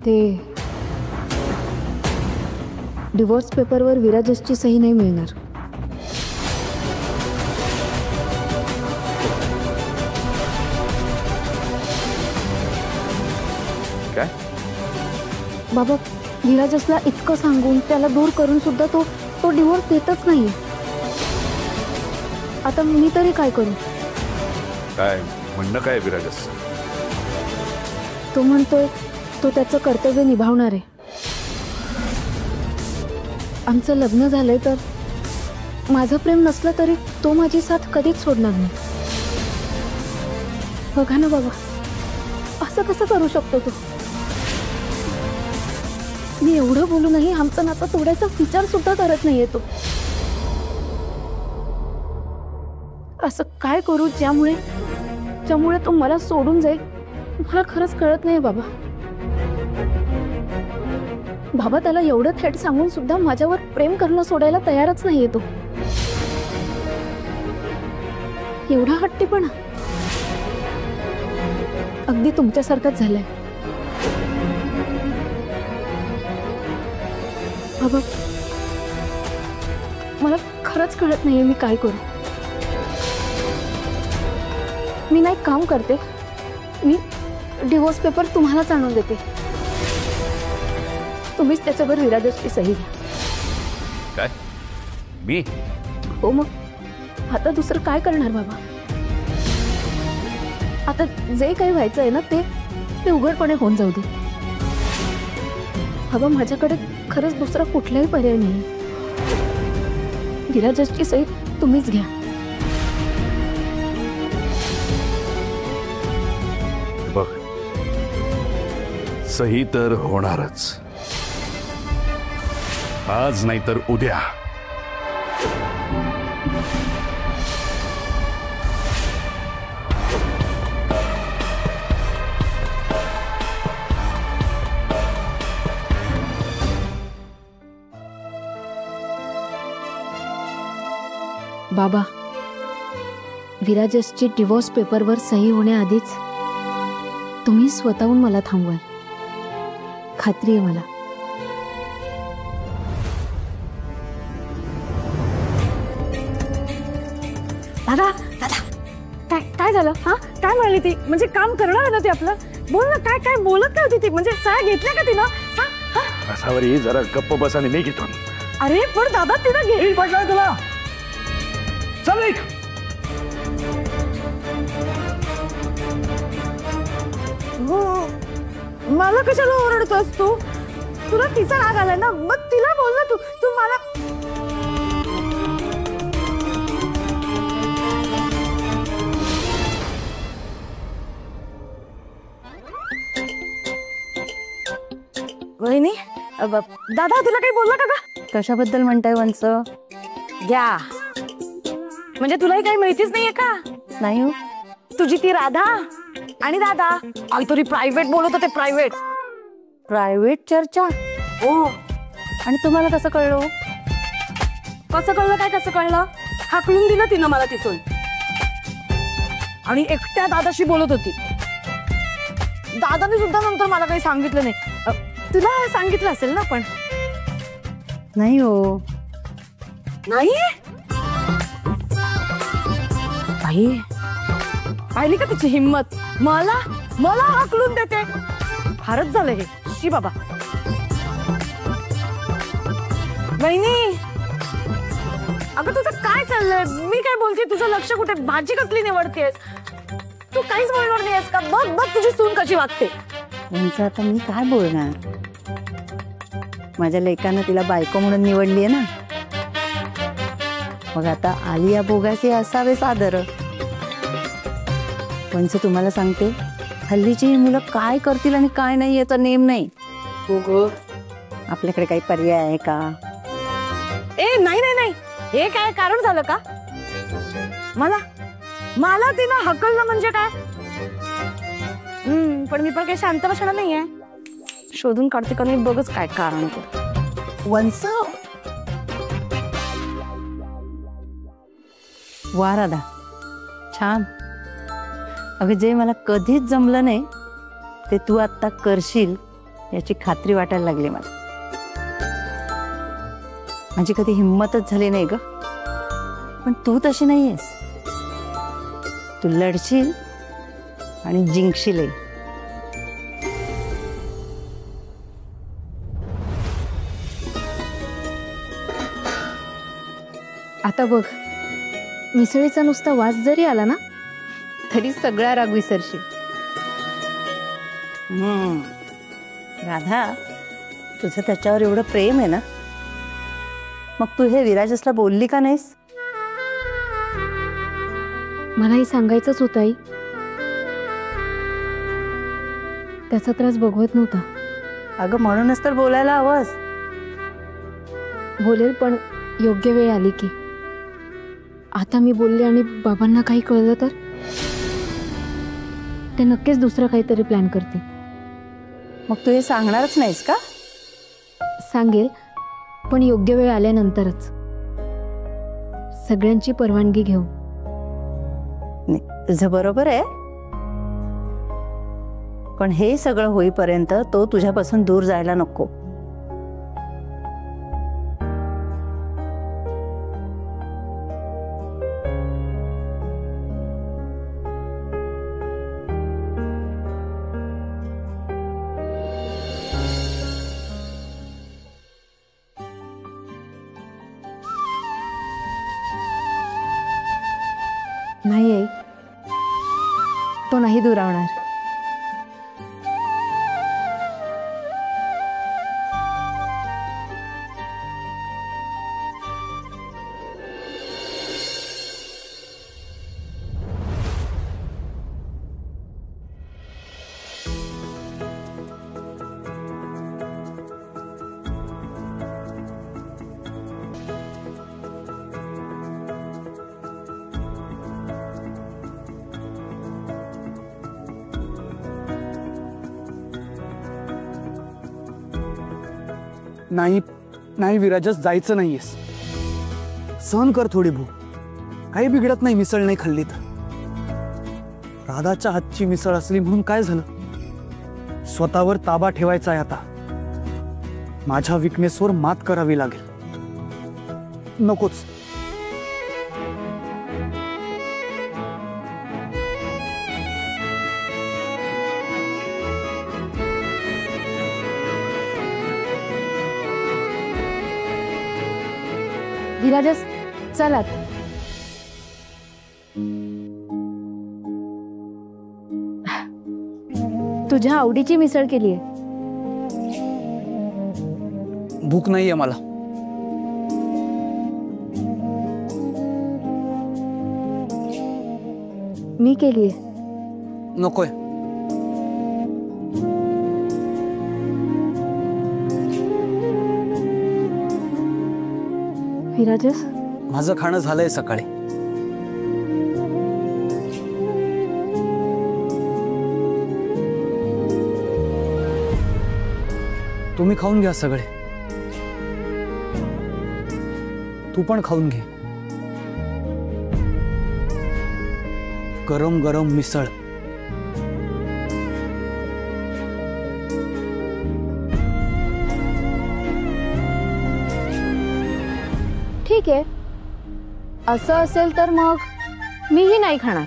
ते डिवोर्स पेपरवर विराजसची सही नाही मिळणार. काय बाबा, विराजसला इतकं सांगून त्याला दूर करून सुद्धा तो डिवोर्स देतच नाहीये. आता मी तरी काय करू? काय म्हणणं काय विराजस? तो म्हणतोय तो त्याचं कर्तव्य निभावणार आहे. आमचं लग्न झालंय तर माझं प्रेम नसलं तरी तो माझी साथ कधीच सोडणार नाही. बघा ना बाबा, असं कसं करू शकतो तो? मी एवढं बोलूनही आमचं नातं तोडायचा विचार सुद्धा करत नाहीये तो. असं काय करू ज्यामुळे तो मला सोडून जाईल? मला खरंच कळत नाही बाबा. बाबा, त्याला एवढं थेट सांगून सुद्धा माझ्यावर प्रेम करणं सोडायला तयारच नाहीये तो. एवढा हट्टीपणा अगदी तुमच्यासारखाच झालाय बाबा. मला खरंच कळत नाहीये मी काय करू. मी नाही काम करते, मी डिवोर्स पेपर तुम्हालाच आणून देते. तुम्हीच त्याच्यावर विराजसची सही घ्या. काय? मी? हो, मग आता दुसरं काय करणार बाबा? आता जे काही व्हायचं आहे ना ते उघडपणे होऊन जाऊ दे. बाबा, माझ्याकडे खरंच दुसरा कुठलाही पर्याय नाही. विराजसची सही तुम्हीच घ्या. बघ, सही तर होणारच, आज नाही तर उद्या. बाबा, विराजसची डिवोर्स पेपरवर सही होण्याआधीच तुम्ही स्वतःहून मला थांबवाल, खात्री आहे मला. दादा दादा, काय झालं? हा, काय म्हणाली ती? म्हणजे काम करणार आहे ना ती आपलं? बोल ना, काय बोलत काय होती ती? म्हणजे सह्या घेतल्या का तिनं? बसावरी, जरा गप्प बसा आणि निघ इथून. अरे पण दादा, तिनं घेईल पडलं तुला. चल निघ. मला कशाला ओरडतोस तू? तुला तिचा राग आलाय ना, मग तिला बोल ना. तू मला वहिनी, दादा तुला काही बोलला का? कशाबद्दल म्हणताय वंच? घ्या, म्हणजे तुलाही काही माहितीच नाहीये का? नाही हो. तुझी ती राधा आणि दादा काहीतरी प्रायव्हेट बोलत होते. प्रायव्हेट चर्चा? हो. आणि तुम्हाला कसं कळलं? कसं कळलं? कसं कळलं? हाकलून दिलं तिनं मला तिथून, आणि एकट्या दादाशी बोलत होती. दादाने सुद्धा नंतर मला काही सांगितलं नाही. तुला सांगितलं असेल ना? पण नाही हो. नाही पाहिली का तिची हिम्मत? मला हाकलून देते. फारच झालं हे. शी बाबा. वहिनी, अगं तुझं काय चाललंय? मी काय बोलते, तुझं लक्ष कुठे? भाजी कसली निवडतेस तू? काहीच बोलणार नाहीस का? बघ तुझी सून कशी वागते. म्हणजे आता मी काय बोलणार? माझ्या लेकानं तिला बायको म्हणून निवडली आहे ना, मग आता आलिया भोगासी असावे सादर. म्हणजे तुम्हाला सांगते, हल्लीची मुलं काय करतील आणि काय नाही याचा नेम नाही. आपल्याकडे काही पर्याय आहे का? नाही, हे काय कारण झालं का? मला तिनं हकललं म्हणजे काय? पण मी पण काही शांत बसणार नाहीये. शोधून काढते का नाही बघच काय कारण ते. वंस वा राधा, छान. अगं, जे मला कधीच जमलं नाही ते तू आता करशील याची खात्री वाटायला लागली मला. माझी कधी हिंमतच झाली नाही ग. पण तू तशी नाहीयेस. तू लढशील आणि जिंकशीलही. आता बघ, मिसळीचा नुसता वास जरी आला ना तरी सगळा राग विसरशील. राधा, तुझं त्याच्यावर एवढं प्रेम आहे ना, मग तू हे विराजसला बोलली का नाहीस? मलाही सांगायचंच होतं आई. त्याचा त्रास बघवत नव्हता. अगं म्हणूनच तर बोलायला हवंस. बोलेल, पण योग्य वेळ आली की. आता मी बोलले आणि बाबांना काही कळलं तर ते नक्कीच दुसरं काहीतरी प्लॅन करते. मग तू हे सांगणारच नाहीस का? सांगेल, पण योग्य वेळ आल्यानंतरच, सगळ्यांची परवानगी घेऊ. नाही, तुझं बरोबर आहे. पण हे सगळं होईपर्यंत तो तुझ्यापासून दूर जायला नको. नाही आई, तो नाही दुरावणार. नाही नाही विराजस, जायचं नाहीयेस. सहन कर थोडी भूक. काही बिघडत नाही मिसळ नाही खाल्ली तर. राधाच्या हातची मिसळ असली म्हणून काय झालं? स्वतःवर ताबा ठेवायचा आहे आता. माझ्या विकनेसवर मात करावी लागेल. नकोच. धीराजस, चलात. तुझ्या आवडीची मिसळ केली आहे. भूक नाहीये मला. मी केली आहे. नकोय. विराजस, माझं खाणं झालंय सकाळी. तुम्ही खाऊन घ्या सगळे. तू पण खाऊन घे. गरम गरम मिसळ. ठीक आहे, असं असेल तर मग मीही नाही खाणार.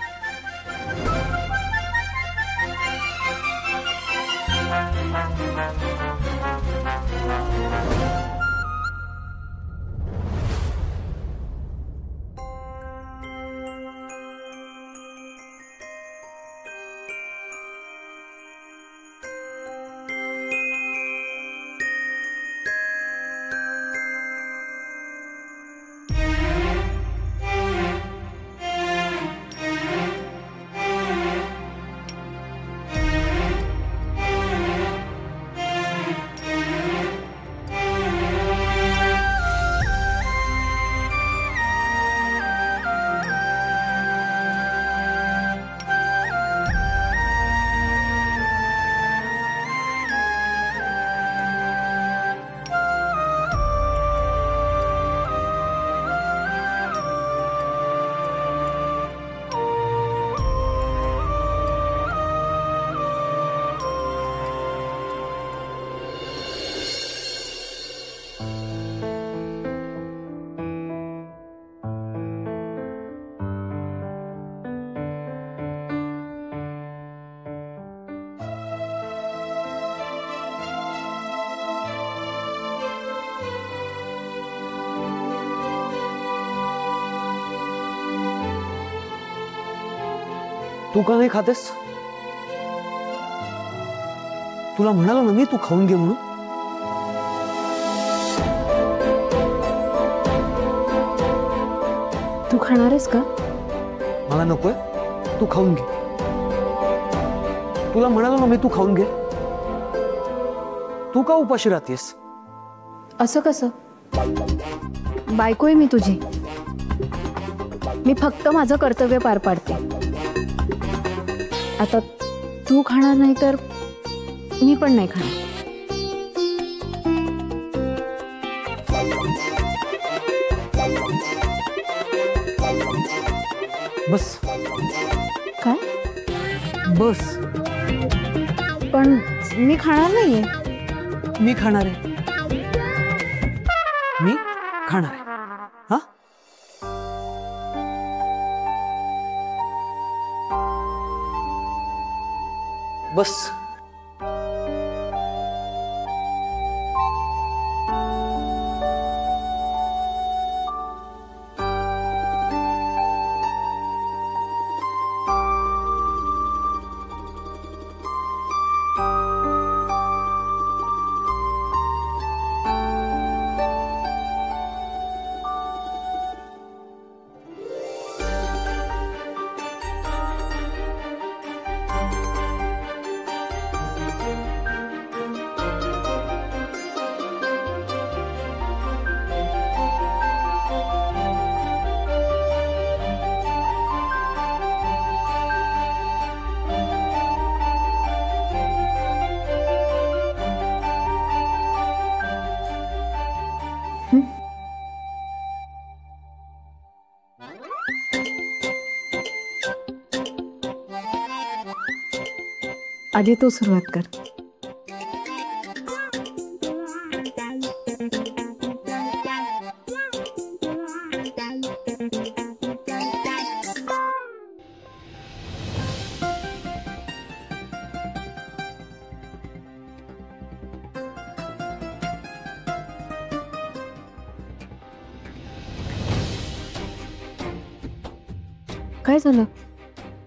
तू का नाही खातेस? तुला म्हणालो ना मी तू खाऊन घे म्हणून. तू खाणार आहेस का? मला नकोय, तू खाऊन घे. तुला म्हणालो ना मी तू खाऊन घे. तू का उपाशी राहतेस? असं कसं? बायको आहे मी तुझी. मी फक्त माझं कर्तव्य पार पाडते. आता तू खाणार नाही तर मी पण नाही खाणार. बस. काय? बस. पण मी खाणार नाहीये. मी खाणार आहे. मी खाणार आहे. हा? बस. आधी तू सुरुवात कर. काय झालं?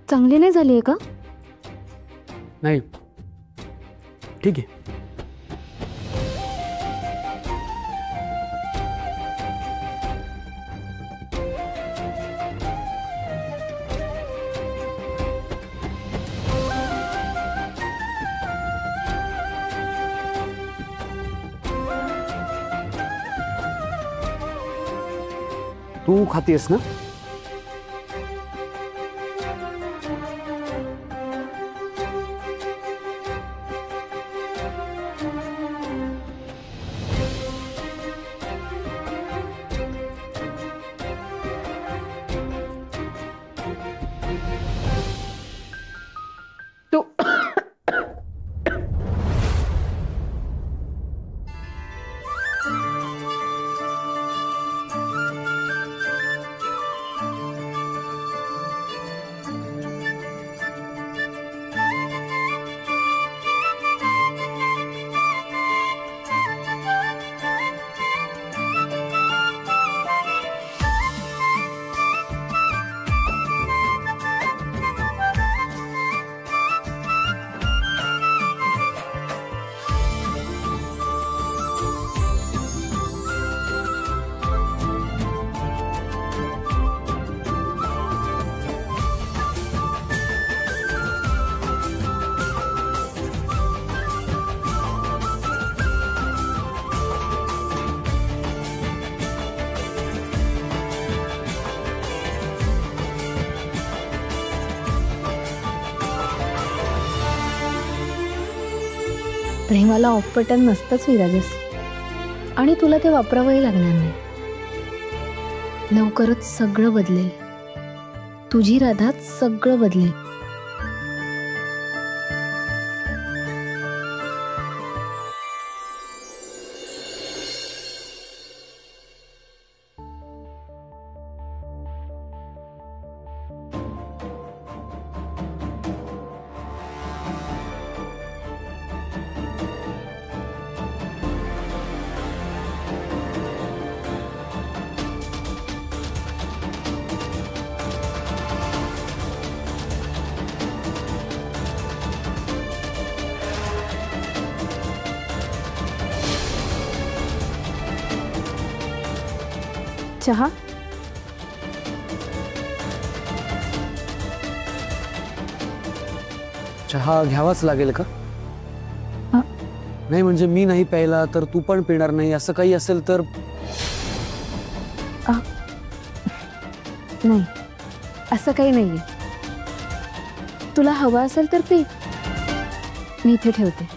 चांगली नाही झाली आहे का? नाही, ठीक आहे. तू खातीयस ना? तू प्रेमाला ऑफ बटन नसतंच विराजस, आणि तुला ते वापरावंही लागणार नाही. लवकरच सगळं बदलेल. तुझी राधात सगळं बदलेल. चहा? चहा घ्यावाच लागेल का? हा. नाही म्हणजे मी नाही प्यायला तर तू पण पिणार नाही असं काही असेल तर? नाही, असं काही नाहीये. तुला हवा असेल तर पी. मी इथे ठेवते.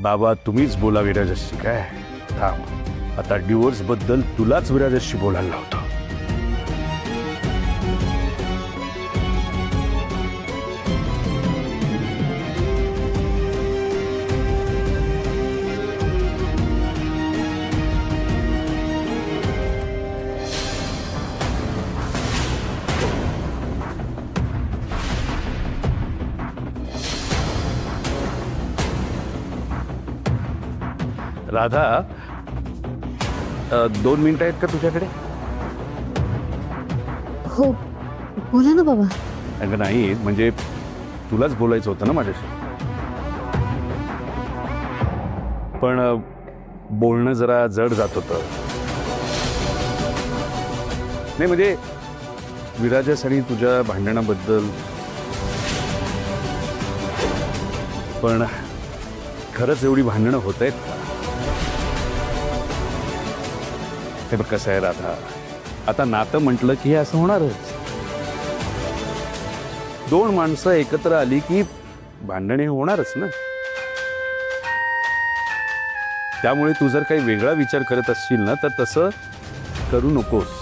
बाबा तुम्हीच बोला विराजशी. काय थांब, आता डिवोर्स बद्दल तुलाच विराजशी बोलायला लावतो. राधा, 2 मिनिटं आहेत का तुझ्याकडे? हो, बोला ना बाबा. अगं नाही, म्हणजे तुलाच बोलायचं होतं ना माझ्याशी. पण बोलणं जरा जड जात होतं. नाही म्हणजे विराजस आणि तुझ्या भांडणाबद्दल. पण खरंच एवढी भांडणं होत आहेत का? हे बघ कसं आहे राधा, आता नातं म्हटलं की हे असं होणारच. 2 माणसं एकत्र आली की भांडणे होणारच ना. त्यामुळे तू जर काही वेगळा विचार करत असशील ना तर तसं करू नकोस.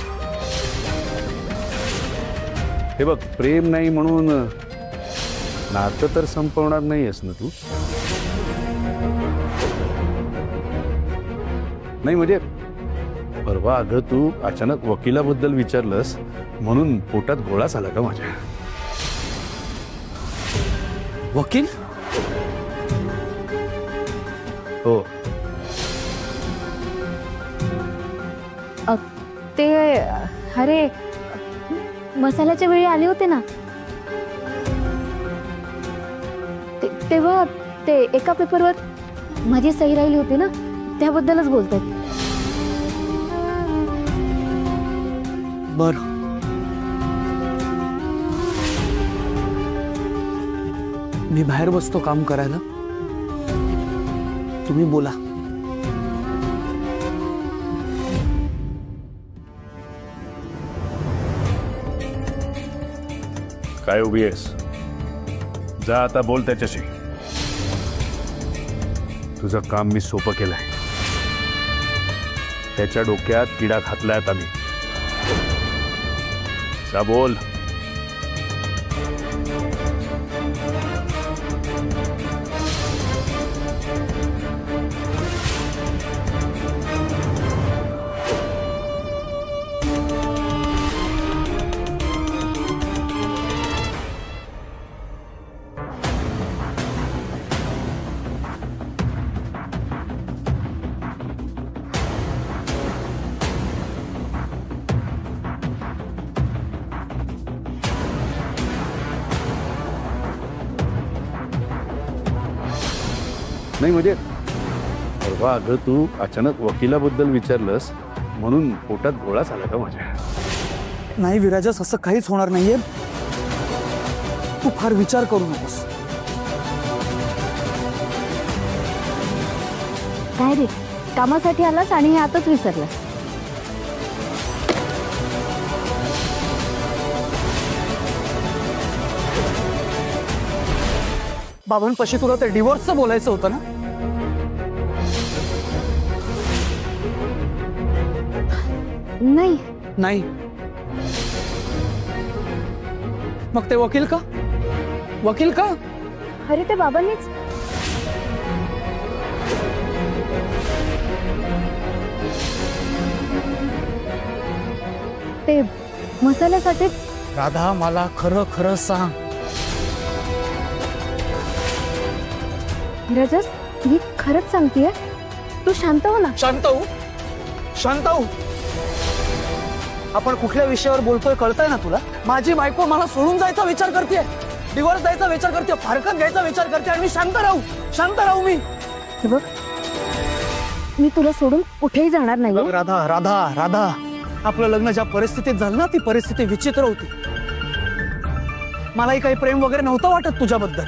हे बघ, प्रेम नाही म्हणून नातं तर संपवणार नाहीयेस ना तू. नाही म्हणजे परवा अगं तू अचानक वकिलाबद्दल विचारलंस म्हणून पोटात गोळाच आला का माझ्या? वकील? हो. ते अरे मसाल्याच्या वेळी आले होते ना, तेव्हा ते एका पेपरवर माझी सही राहिली होती ना, त्याबद्दलच बोलतात. बर, मी बाहेर बसतो काम करायला, तुम्ही बोला. काय उभी आहेस? जा आता बोल त्याच्याशी. तुझं काम मी सोपं केलंय. त्याच्या डोक्यात किडा घातलाय आता मी. जा बोल. नाही म्हणजे परवा अगं तू अचानक वकिलाबद्दल विचारलंस म्हणून पोटात गोळाच आला का माझ्या? नाही विराजस, असं काहीच होणार नाहीये. तू फार विचार करू नकोस. काय रे, कामासाठी आलास आणि हे आताच विसरलास? बाबांपाशी तुला ते डिवोर्सचं बोलायचं होतं ना? नाही. नाही. मग ते वकील का? वकील का? अरे ते बाबांनीच. ते मसाल्यासाठी. राधा, मला खरं खरं सांग. विराजस, मी खरंच सांगतेय, तू शांत हो ना. शांत हो, शांत हो. आपण कुठल्या विषयावर बोलतोय कळतंय ना तुला? माझी बायको मला सोडून जायचा विचार करते, डिवोर्स द्यायचा विचार करते, फारकत घ्यायचा विचार करते आणि मी शांत राहू मी? हे बघ, मी तुला सोडून कुठेही जाणार नाही बघ हो. राधा राधा राधा, आपलं लग्न ज्या परिस्थितीत झालं ना, ती परिस्थिती विचित्र होती. मलाही काही प्रेम वगैरे नव्हतं वाटत तुझ्याबद्दल.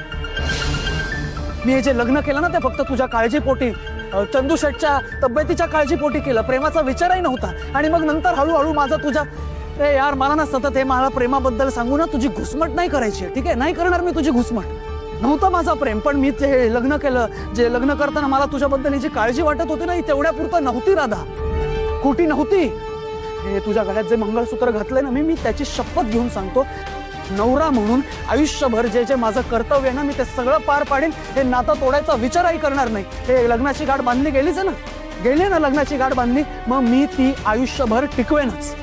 मी हे जे लग्न केलं ना, ते फक्त तुझ्या काळजीपोटी, चंदू शेटच्या तब्येतीच्या काळजीपोटी केलं. प्रेमाचा विचारही नव्हता. आणि मग नंतर हळूहळू माझा तुझ्या, ए यार मला ना सतत हे मला प्रेमाबद्दल सांगू ना, तुझी घुसमट नाही करायची, ठीक आहे? नाही करणार मी तुझी घुसमट. नव्हतं माझं प्रेम, पण मी ते लग्न केलं. जे लग्न करताना मला तुझ्याबद्दल ही जी काळजी वाटत होती ना, ही तेवढ्या पुरतं नव्हती राधा, खोटी नव्हती. हे तुझ्या गळ्यात जे मंगळसूत्र घातलंय ना, मी त्याची शपथ घेऊन सांगतो, नवरा म्हणून आयुष्यभर जे जे माझं कर्तव्य आहे ना, मी ते सगळं पार पाडेन. हे नातं तोडायचा विचारही करणार नाही. हे लग्नाची गाठ बांधली गेलीच आहे ना, गेली ना लग्नाची गाठ बांधली, मग मी ती आयुष्यभर टिकवेनच.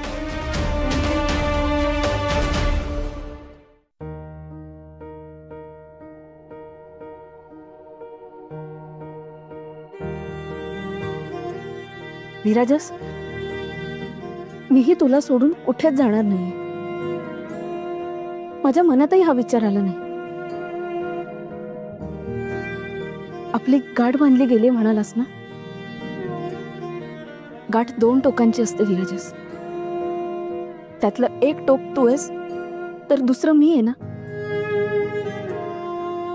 विराजस, मीही तुला सोडून कुठेच जाणार नाही. माझ्या मनातही हा विचार आला नाही. आपली गाठ बांधली गेली म्हणालास ना, गाठ 2 टोकांची असते विराजस. त्यातलं एक टोक तू आहेस, तर दुसरं मी आहे ना.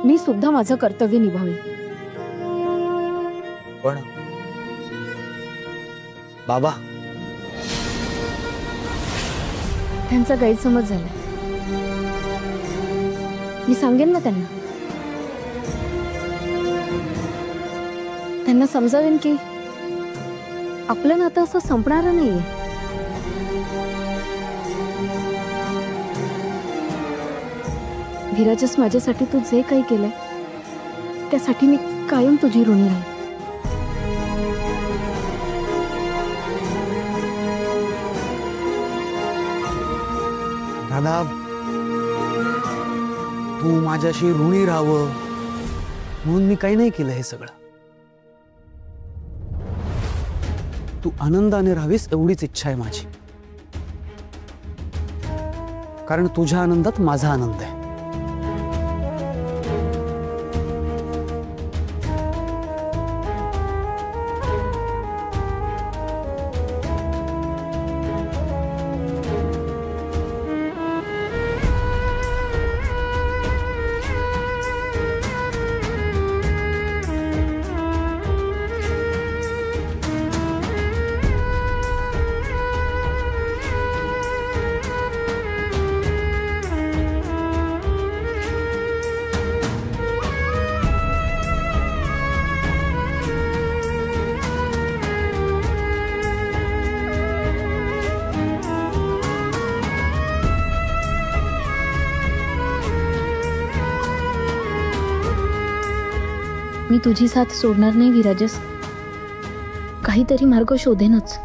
मी सुद्धा माझं कर्तव्य निभावेन. पण बाबा, त्यांचा गैरसमज झाला. मी सांगेन ना त्यांना. त्यांना समजावेन की आपलं नातं असं संपणार नाहीये. विराजस, माझ्यासाठी तू जे काही केलंय त्यासाठी मी कायम तुझी ऋणी राहील. राधा, तू माझ्याशी ऋणी राहावं म्हणून मी काही नाही केलं. हे सगळं तू आनंदाने राहावीस एवढीच इच्छा आहे माझी. कारण तुझ्या आनंदात माझा आनंद आहे. मी तुझी साथ सोडणार नाही विराजस. काहीतरी मार्ग शोधेनच.